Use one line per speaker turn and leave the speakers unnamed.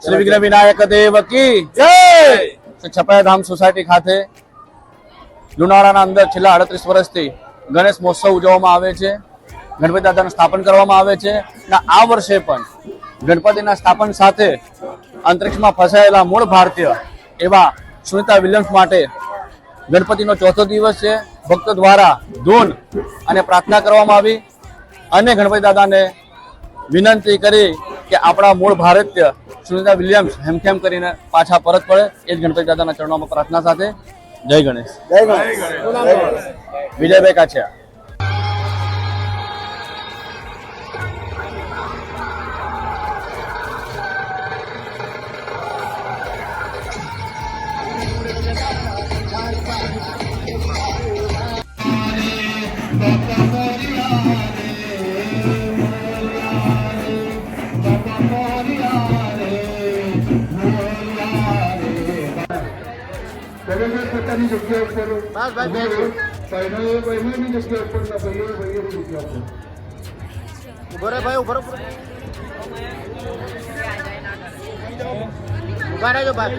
શ્રી વિઘ્ન વિનાયક દેવ કી જય। છપાયા ધામ સોસાયટી ખાતે લુણાવાડાના અંદર છેલ્લા 38 વર્ષથી ગણેશ મહોત્સવ ઉજવવામાં આવે છે। ગણપતિ દાદાનું સ્થાપન કરવામાં આવે છે અને આ વર્ષે પણ ગણપતિના સ્થાપન સાથે અંતરિક્ષમાં ફસાયેલા મૂળ ભારતીય એવા સુનિતા વિલિયમ્સ માટે ગણપતિનો ચોથો દિવસ છે। ભક્તો દ્વારા ધૂન અને પ્રાર્થના કરવામાં આવી અને ગણપતિ દાદાને વિનંતી કરી કે આપણા મૂળ ભારતીય સુનિતા વિલિયમ્સ હેમખેમ કરીને પાછા પરત પડે। એ જ ગણપતિ દાદાના ચરણોમાં પ્રાર્થના સાથે જય ગણેશ।
જય ગણેશ।
વિજયભાઈ કાછિયા।
પોતાની જગ્યા ઉપર બહેનોની જગ્યા ઉપર ભાઈઓની જગ્યા ઉપર
ઉભો રે ભાઈ, ઉભો રે, ઉભા રહેજો ભાઈ।